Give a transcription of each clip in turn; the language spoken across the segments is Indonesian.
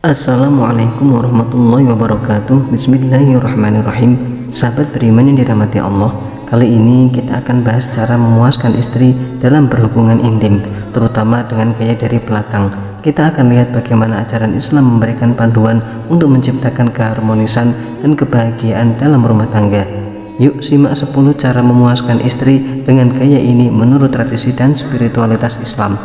Assalamualaikum warahmatullahi wabarakatuh. Bismillahirrahmanirrahim. Sahabat beriman yang dirahmati Allah, kali ini kita akan bahas cara memuaskan istri dalam berhubungan intim, terutama dengan gaya dari belakang. Kita akan lihat bagaimana ajaran Islam memberikan panduan untuk menciptakan keharmonisan dan kebahagiaan dalam rumah tangga. Yuk simak 10 cara memuaskan istri dengan gaya ini menurut tradisi dan spiritualitas Islam.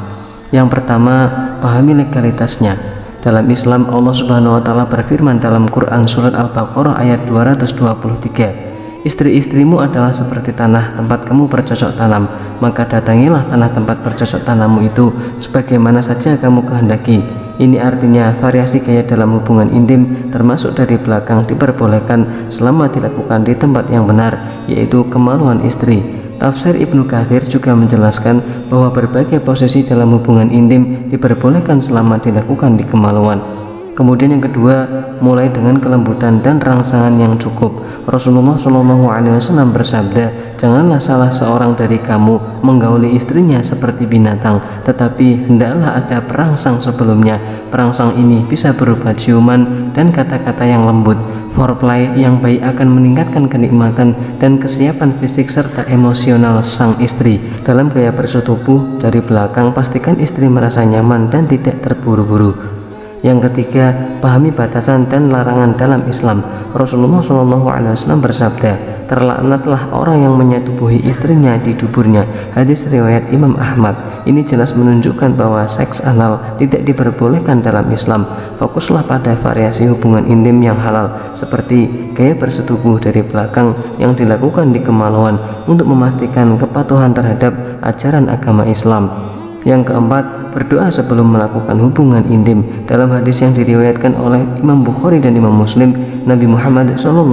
Yang pertama, pahami legalitasnya. Dalam Islam, Allah Subhanahu wa Ta'ala berfirman dalam Quran Surat Al-Baqarah ayat 223, istri-istrimu adalah seperti tanah tempat kamu bercocok tanam, maka datangilah tanah tempat bercocok tanammu itu sebagaimana saja kamu kehendaki. Ini artinya variasi gaya dalam hubungan intim termasuk dari belakang diperbolehkan selama dilakukan di tempat yang benar, yaitu kemaluan istri. Tafsir Ibnu Katsir juga menjelaskan bahwa berbagai posisi dalam hubungan intim diperbolehkan selama dilakukan di kemaluan. Kemudian yang kedua, mulai dengan kelembutan dan rangsangan yang cukup. Rasulullah SAW bersabda, janganlah salah seorang dari kamu menggauli istrinya seperti binatang, tetapi hendaklah ada perangsang sebelumnya. Perangsang ini bisa berupa ciuman dan kata-kata yang lembut. Foreplay yang baik akan meningkatkan kenikmatan dan kesiapan fisik serta emosional sang istri. Dalam gaya bersetubuh dari belakang, pastikan istri merasa nyaman dan tidak terburu-buru. Yang ketiga, pahami batasan dan larangan dalam Islam. Rasulullah SAW bersabda, terlaknatlah orang yang menyetubuhi istrinya di duburnya. Hadis riwayat Imam Ahmad. Ini jelas menunjukkan bahwa seks anal tidak diperbolehkan dalam Islam. Fokuslah pada variasi hubungan intim yang halal, seperti gaya bersetubuh dari belakang yang dilakukan di kemaluan untuk memastikan kepatuhan terhadap ajaran agama Islam. Yang keempat, berdoa sebelum melakukan hubungan intim. Dalam hadis yang diriwayatkan oleh Imam Bukhari dan Imam Muslim, Nabi Muhammad SAW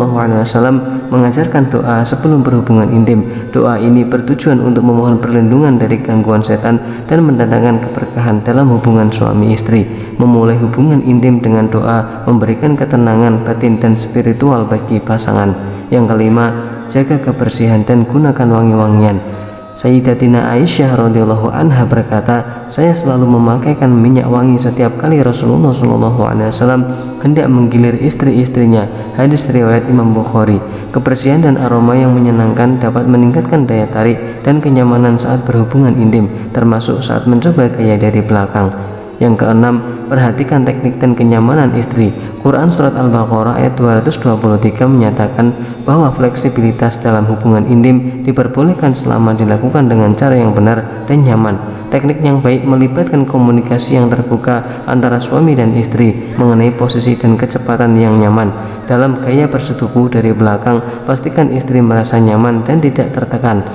mengajarkan doa sebelum berhubungan intim. Doa ini bertujuan untuk memohon perlindungan dari gangguan setan dan mendatangkan keberkahan dalam hubungan suami istri. Memulai hubungan intim dengan doa memberikan ketenangan batin dan spiritual bagi pasangan. Yang kelima, jaga kebersihan dan gunakan wangi-wangian. Sayyidatina Aisyah radhiyallahu anha berkata, saya selalu memakaikan minyak wangi setiap kali Rasulullah SAW hendak menggilir istri-istrinya. Hadis riwayat Imam Bukhari. Kebersihan dan aroma yang menyenangkan dapat meningkatkan daya tarik dan kenyamanan saat berhubungan intim, termasuk saat mencoba gaya dari belakang. Yang keenam, perhatikan teknik dan kenyamanan istri. Quran Surat Al-Baqarah ayat 223 menyatakan bahwa fleksibilitas dalam hubungan intim diperbolehkan selama dilakukan dengan cara yang benar dan nyaman. Teknik yang baik melibatkan komunikasi yang terbuka antara suami dan istri mengenai posisi dan kecepatan yang nyaman. Dalam gaya bersetubuh dari belakang, pastikan istri merasa nyaman dan tidak tertekan.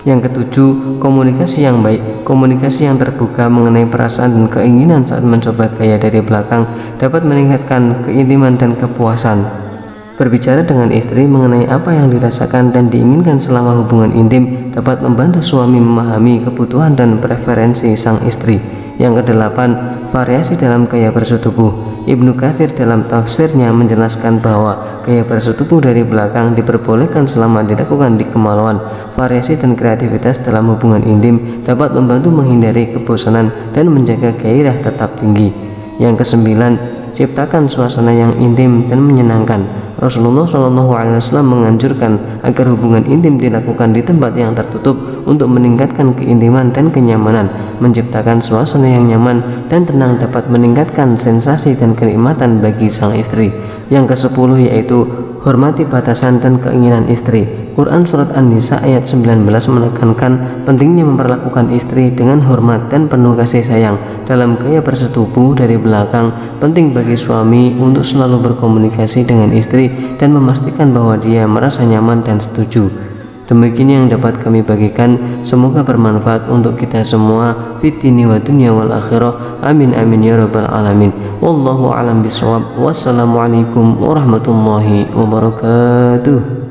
Yang ketujuh, komunikasi yang baik. Komunikasi yang terbuka mengenai perasaan dan keinginan saat mencoba gaya dari belakang dapat meningkatkan keintiman dan kepuasan. Berbicara dengan istri mengenai apa yang dirasakan dan diinginkan selama hubungan intim dapat membantu suami memahami kebutuhan dan preferensi sang istri. Yang kedelapan, variasi dalam gaya bersetubuh. Ibnu Katsir dalam tafsirnya menjelaskan bahwa gaya bersetubuh dari belakang diperbolehkan selama dilakukan di kemaluan. Variasi dan kreativitas dalam hubungan intim dapat membantu menghindari kebosanan dan menjaga gairah tetap tinggi. Yang kesembilan, ciptakan suasana yang intim dan menyenangkan. Rasulullah SAW menganjurkan agar hubungan intim dilakukan di tempat yang tertutup untuk meningkatkan keintiman dan kenyamanan. Menciptakan suasana yang nyaman dan tenang dapat meningkatkan sensasi dan kenikmatan bagi sang istri. Yang ke-10 yaitu hormati batasan dan keinginan istri. Quran Surat An-Nisa ayat 19 menekankan pentingnya memperlakukan istri dengan hormat dan penuh kasih sayang. Dalam gaya bersetubuh dari belakang, penting bagi suami untuk selalu berkomunikasi dengan istri dan memastikan bahwa dia merasa nyaman dan setuju. Demikian yang dapat kami bagikan, semoga bermanfaat untuk kita semua fid dini wa dunya wal akhirah. Amin amin ya rabbal alamin. Wallahu a'lam bishawab. Wassalamualaikum warahmatullahi wabarakatuh.